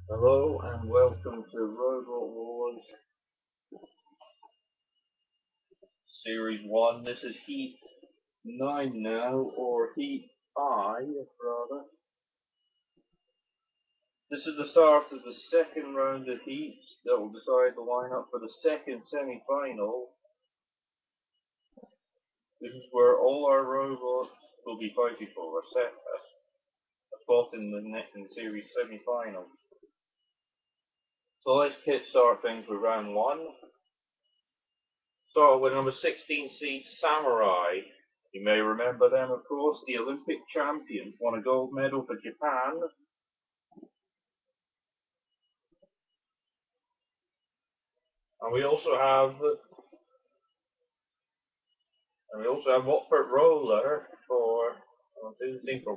Hello and welcome to Robot Wars Series 1. This is Heat 9 now, or Heat I, rather. This is the start of the second round of heats that will decide the lineup for the second semi-final. This is where all our robots will be fighting for a spot in the series semi-final. So let's kickstart things with round 1. Start with number 16 seed Samurai. You may remember them, of course, the Olympic champions, won a gold medal for Japan. And we also have Watford Roller for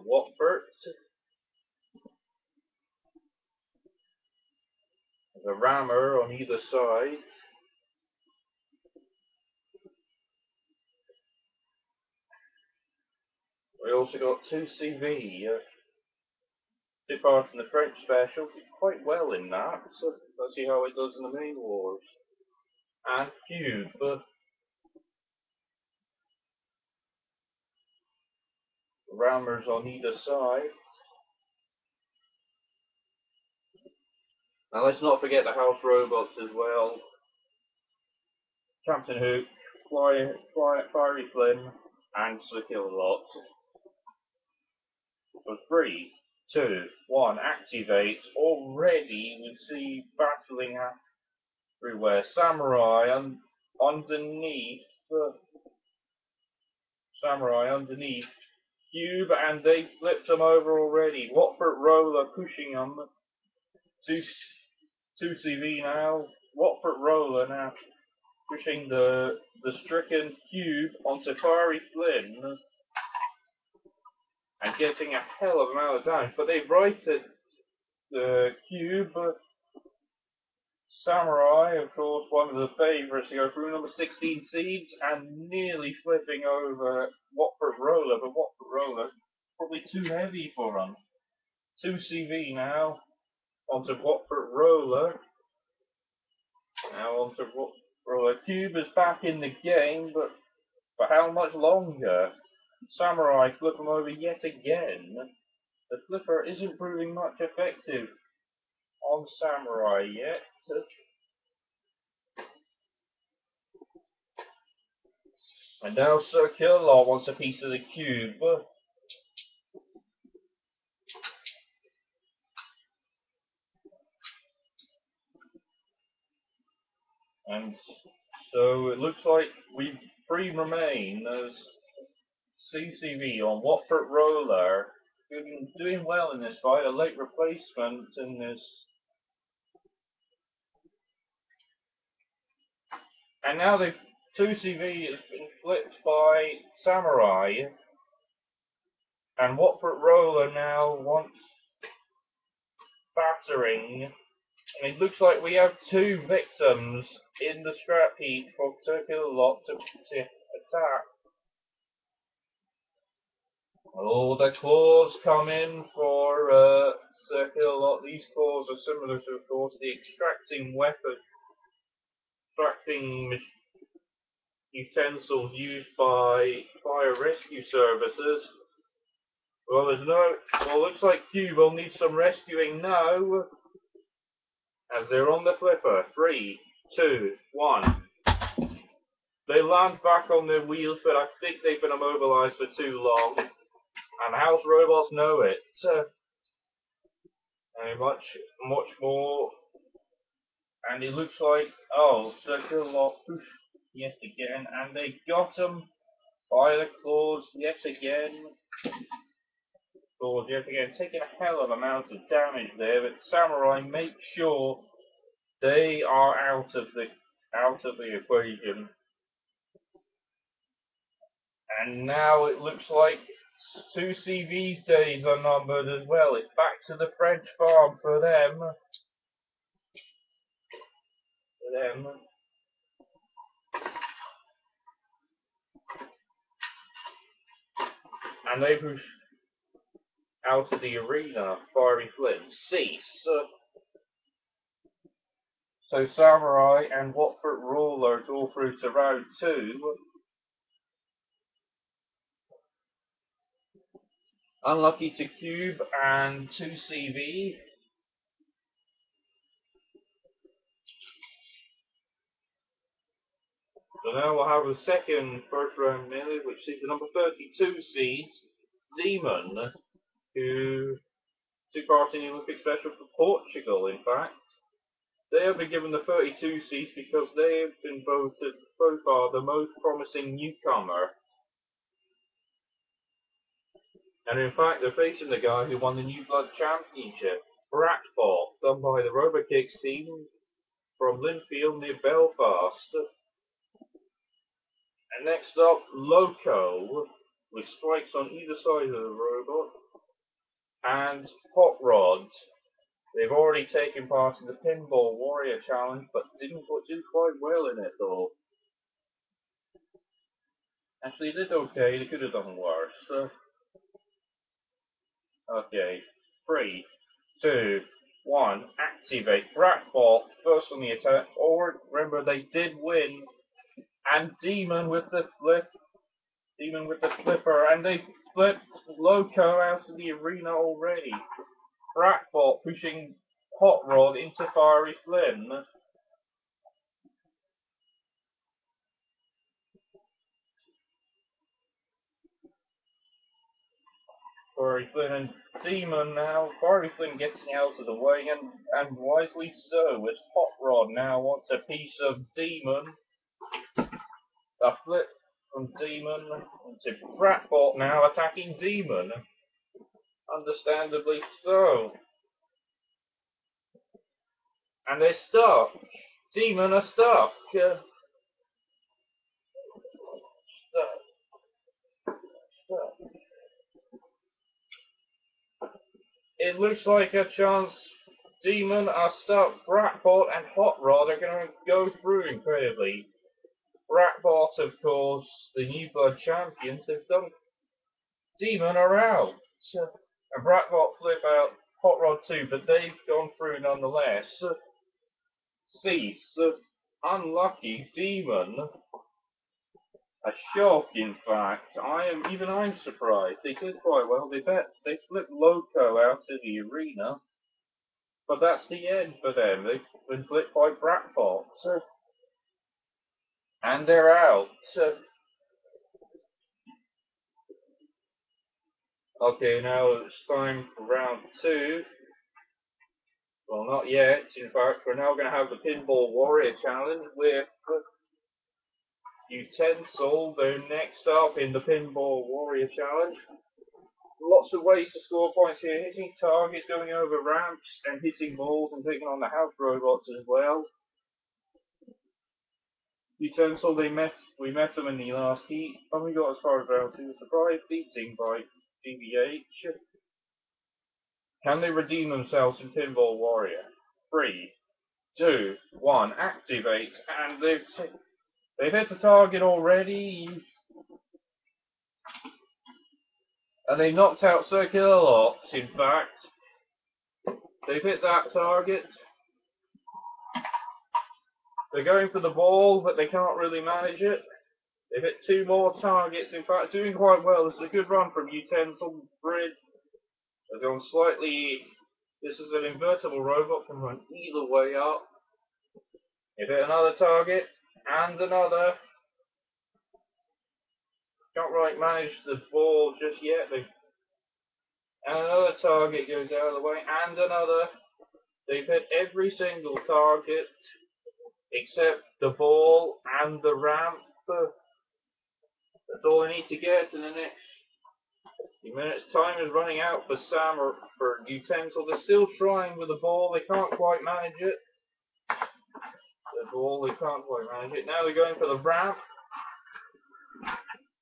Watford. There's a rammer on either side. We also got 2CV. Took part in the French special, did quite well in that, so let's see how it does in the main wars. And Cube. Rammers on either side. Now let's not forget the house robots as well. Captain Hook, Fiery Flynn, and Kilolot. So 3, 2, 1, activate. Already we see battling everywhere. Samurai underneath. Samurai underneath. Cube, and they flipped them over already. Watford Roller pushing them. 2CV now. Watford Roller now pushing the stricken Cube onto Fiery Flynn and getting a hell of an amount of damage. But they've righted the Cube. Samurai, of course, one of the favourites to go through, number 16 seeds, and nearly flipping over Watford Roller, but Watford Roller probably too heavy for him. 2CV now onto Watford Roller. Now onto Watford Roller. Cube is back in the game, but for how much longer? Samurai flip him over yet again. The flipper isn't proving much effective on Samurai yet. And now Sir Kilolot wants a piece of the cube. And so it looks like we remain as CCV on Watford Roller. Doing well in this fight, a late replacement in this. And now 2CV has been flipped by Samurai. And Watford Roller now wants battering. And it looks like we have 2 victims in the scrap heap for Kilolot to attack. Oh, the claws come in for Sir Kilolot. These claws are similar to, of course, the extracting utensils used by fire rescue services. Well, looks like Cube will need some rescuing now. As they're on the flipper. 3, 2, 1. They land back on their wheels, but I think they've been immobilized for too long. And house robots know it. Much more. And it looks like, Circular push yet again, and they got him by the claws yet again. Taking a hell of amount of damage there, but Samurai make sure they are out of the equation. And now it looks like 2CV's days are numbered as well. It's back to the French farm for them. And they push out of the arena. Fiery Flynn cease. So Samurai and Watford Roller all through to round 2. Unlucky to Cube and 2CV. So now we'll have a second first round melee, which sees the number 32 seeds, Demon, who took part in the Olympic Special for Portugal, in fact. They have been given the 32 seeds because they have been voted so far the most promising newcomer. And in fact, they're facing the guy who won the New Blood Championship, Bratbot, done by the Robokicks team from Linfield near Belfast. And next up, Loco, with strikes on either side of the robot, and Hot Rod. They've already taken part in the Pinball Warrior Challenge, but didn't do quite well in it though. Actually, they did okay, they could have done worse. Okay, 3, 2, 1, activate. Bratbot, first on the attack. Or, remember, they did win. And Demon with the flip. Demon with the flipper. And they flipped Loco out of the arena already. Bratbot pushing Hot Rod into Fiery Flynn. Fiery Flynn and Demon now. Fiery Flynn gets out of the way, and wisely so, as Hot Rod now wants a piece of Demon. A flip from Demon into Bratbot now attacking Demon. Understandably so. And they're stuck. Demon are stuck. Stuck. It looks like a chance. Demon are stuck. Bratbot and Hot Rod are going to go through incredibly. Bratbot, of course, the New Blood champions, have done. Demon are out. And Bratbot flip out Hot Rod too, but they've gone through nonetheless. Cease. Unlucky Demon. A shock, in fact. I'm surprised. They did quite well. They flipped Loco out of the arena, but that's the end for them. They've been flipped by Bratbot, and they're out. Okay, now it's time for round 2. Well, not yet. In fact, we're now going to have the Pinball Warrior Challenge with Utensil. They're next up in the Pinball Warrior Challenge. Lots of ways to score points here. Hitting targets, going over ramps, and hitting balls, and taking on the house robots as well. Utensil, we met them in the last heat. Only got as far as round 2. Surprise beating by GBH. Can they redeem themselves in Pinball Warrior? 3, 2, 1, activate, and they've hit the target already. And they knocked out Circular Lots, in fact. They've hit that target. They're going for the ball, but they can't really manage it. They've hit 2 more targets, in fact, doing quite well. This is a good run from Utensil Bridge. They're going slightly. This is an invertible robot, can run either way up. They've hit another target, and another. Can't right manage the ball just yet. And another target goes out of the way, and another. They've hit every single target except the ball and the ramp. That's all they need to get in the next few minutes. Time is running out for Sam or for Utensil. They're still trying with the ball. They can't quite manage it. The ball, they can't quite manage it. Now they're going for the ramp.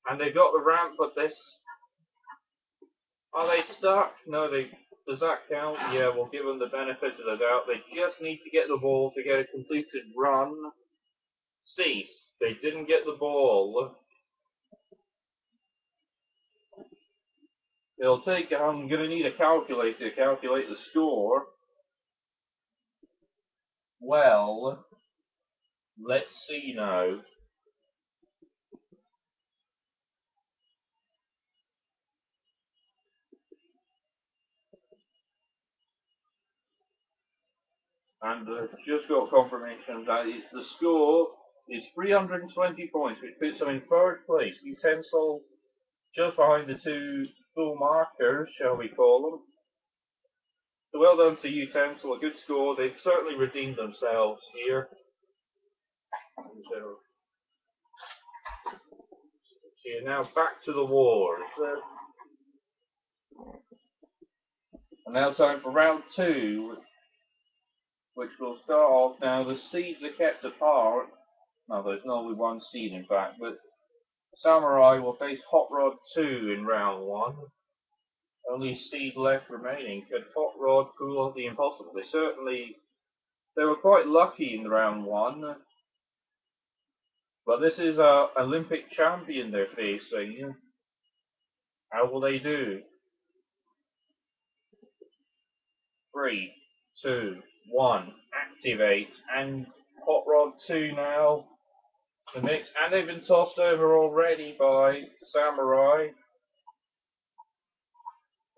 And they've got the ramp, but this. Are they stuck? No, does that count? Yeah, we'll give them the benefit of the doubt. They just need to get the ball to get a completed run. Cease. They didn't get the ball. It'll take, I'm going to need a calculator to calculate the score. Well, let's see now. And just got confirmation that the score is 320 points, which puts them in third place. Utensil just behind the two full markers, shall we call them. So well done to Utensil, a good score. They've certainly redeemed themselves here. So now back to the wars. And now time for round two, which will start off. Now the seeds are kept apart. No, there's only one seed in fact, but Samurai will face Hot Rod 2 in round one. Only seed left remaining. Could Hot Rod pull off the impossible? They were quite lucky in round one. But this is a Olympic champion they're facing. How will they do? 3, 2, 1, activate, and Hot Rod 2 now. The mix, and they've been tossed over already by Samurai.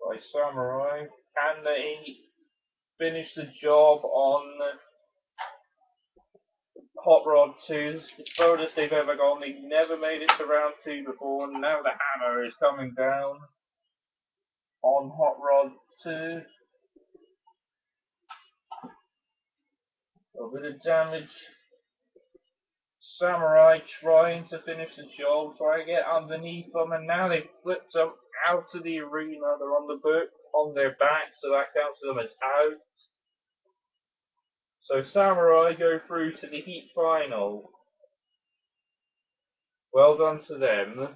Can they finish the job on Hot Rod 2's? The furthest they've ever gone. They've never made it to round 2 before, and now the hammer is coming down on Hot Rod 2. A bit of damage. Samurai trying to finish the job, trying to get underneath them, and now they've flipped them out of the arena. They're on the book, on their back, so that counts them as out. So Samurai go through to the heat final. Well done to them.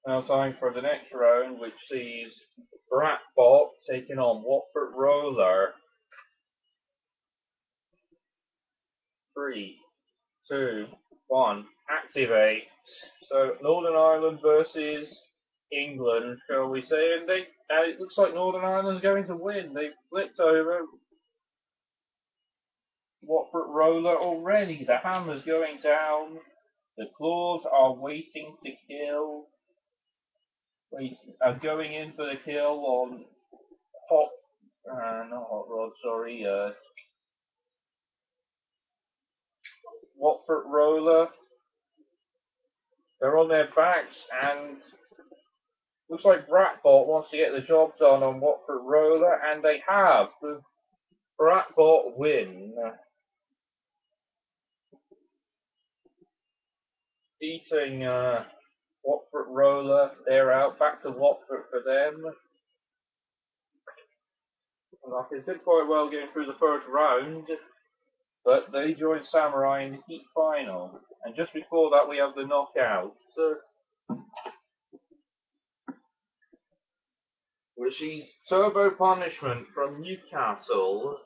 Now time for the next round, which sees Bratbot taking on Watford Roller. 3, 2, 1, activate. So Northern Ireland versus England, shall we say? And it looks like Northern Ireland's going to win. They've flipped over Watford Roller already. The hammer's going down. The claws are waiting to kill. Are going in for the kill on not Hot Rod, sorry. Watford Roller. They're on their backs, and looks like Bratbot wants to get the job done on Watford Roller, and they have. The Bratbot win. Beating Watford Roller. They're out. Back to Watford for them. Like they did quite well getting through the first round, but they joined Samurai in the heat final. And just before that, we have the knockout, which is Turbo Punishment from Newcastle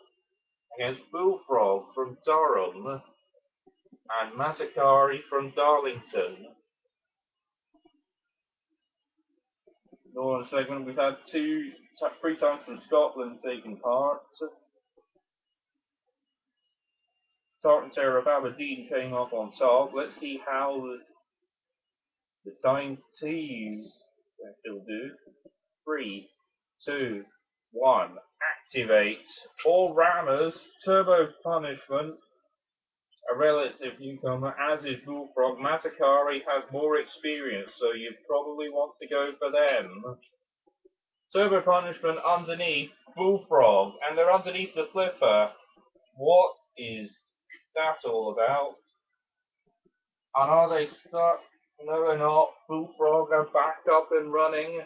against Bullfrog from Durham and Mazzicari from Darlington. Northern segment, we've had 3 times from Scotland taking part. Tartan Terror of Aberdeen came up on top. Let's see how the time tees will do. 3, 2, 1, activate. All rammers, Turbo Punishment, a relative newcomer, as is Bullfrog. Mazzicari has more experience, so you probably want to go for them. Turbo Punishment underneath Bullfrog, and they're underneath the flipper. What is that all about? And are they stuck? No, they're not. Bullfrog are back up and running.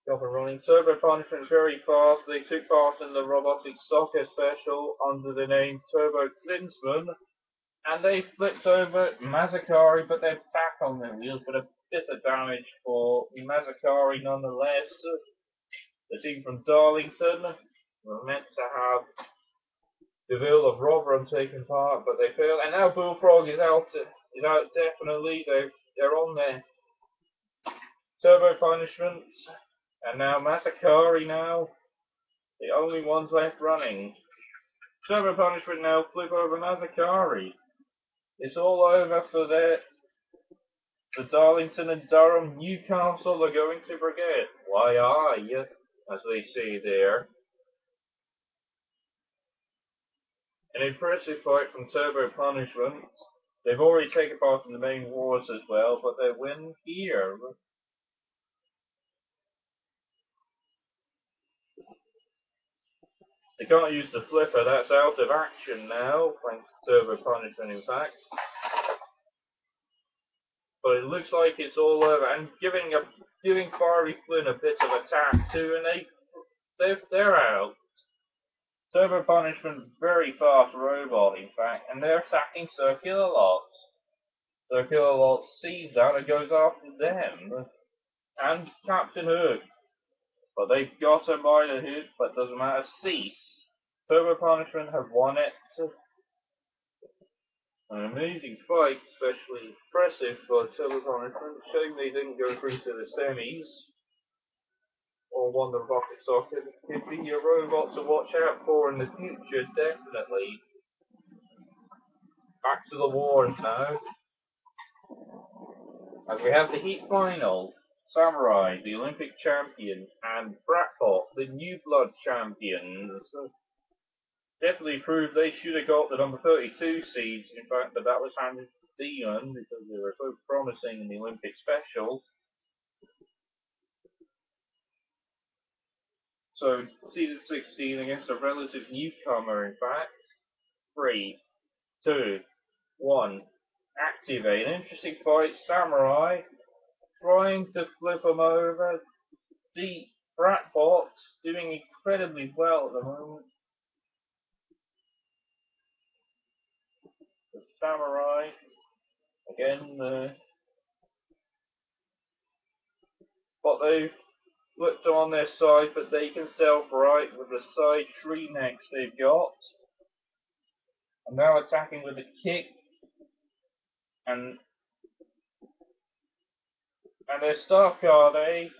Turbo Punishment is very fast. They took part in the Robotic Soccer Special under the name Turbo Klinsman. And they flipped over Mazzicari, but they're back on their wheels. But a bit of damage for Mazzicari nonetheless. The team from Darlington were meant to have Deville of Rotherham taking part, but they failed. And now Bullfrog is out. Is out definitely. They're on there. Turbo punishments, and now Matakari now. The only ones left running. Turbo punishment now. Flip over Matakari. It's all over for the Darlington and Durham. Newcastle are going to forget. Why are you? As they say there. An impressive fight from Turbo Punishment. They've already taken part in the main wars as well, but they win here. They can't use the flipper, that's out of action now, thanks to Turbo Punishment in fact. But it looks like it's all over, and giving Fiery Flynn a bit of attack too, and they're out. Turbo Punishment, very fast robot in fact, and they're attacking Circular Lots. Circular Lots sees that and goes after them, and Captain Hook. But they've got him by the hook, but doesn't matter, cease. Turbo Punishment have won it. An amazing fight, especially impressive for Turbo Punishment. Shame they didn't go through to the semis. Or won the Rocket Socket. Could be a robot to watch out for in the future, definitely. Back to the wars now. As we have the heat final. Samurai, the Olympic champion, and Bratbot, the New Blood champions. Definitely proved they should have got the number 32 seeds, in fact, but that was handed to Demon because they were so promising in the Olympic special. So, seeded 16 against a relative newcomer, in fact. 3, 2, 1, activate. An interesting fight, Samurai, trying to flip them over. Deep Bratbot, doing incredibly well at the moment. The Samurai, again, but they've flipped them on their side, but they can self-right with the side tree necks they've got. And now attacking with a kick. And they're stuck, are they?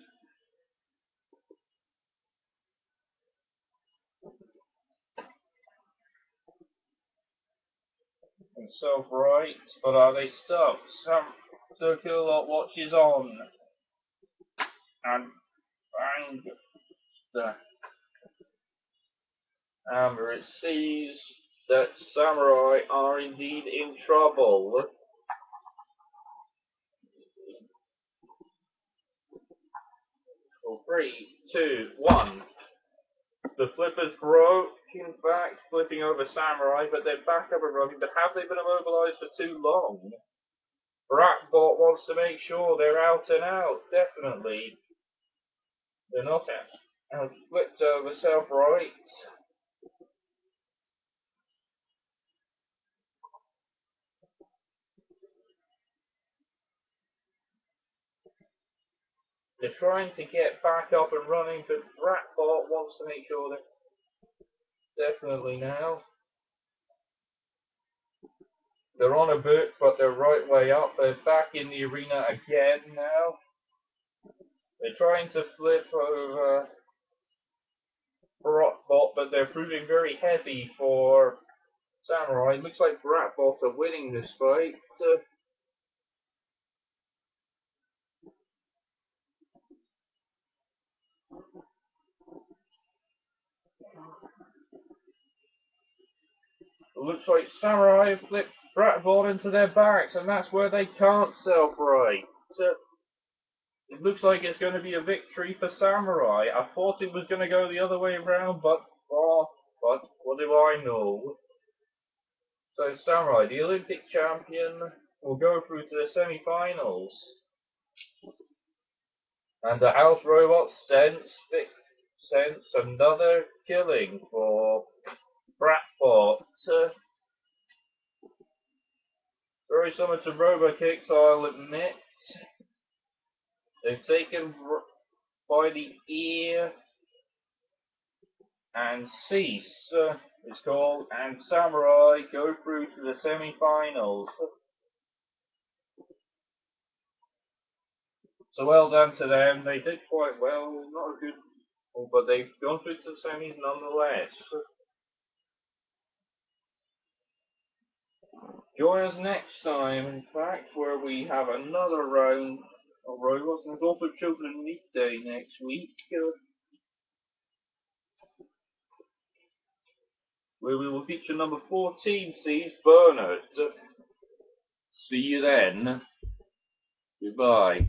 And self-right, but are they stuck? Some Circular Lot watches on. And bang. The Amber, it sees that Samurai are indeed in trouble. So 3, 2, 1. The flippers broke, in fact, flipping over Samurai, but they're back up and running. But have they been immobilized for too long? Bratbot wants to make sure they're out and out, definitely. They're not out. And flipped over self-right. They're trying to get back up and running, but Bratbot wants to make sure they're definitely now. They're on a boot, but they're right way up. They're back in the arena again now. They're trying to flip over Bratbot, but they're proving very heavy for Samurai. Looks like Bratbot are winning this fight. Looks like Samurai flipped Bratbot into their backs, and that's where they can't self-right. It looks like it's going to be a victory for Samurai. I thought it was going to go the other way around, but what do I know? So Samurai, the Olympic champion, will go through to the semi-finals. And the house robot sense another killing for Bratbot. Very similar to Robo-Kicks, I'll admit. They've taken by the ear. and Cease it's called, and Samurai go through to the semi-finals. So well done to them. They did quite well. Not a good, but they've gone through to the semis nonetheless. Join us next time, in fact, where we have another round of robots. And there's also Children Meet Day next week, where we will feature number 14 seeds, Bernard. See you then. Goodbye.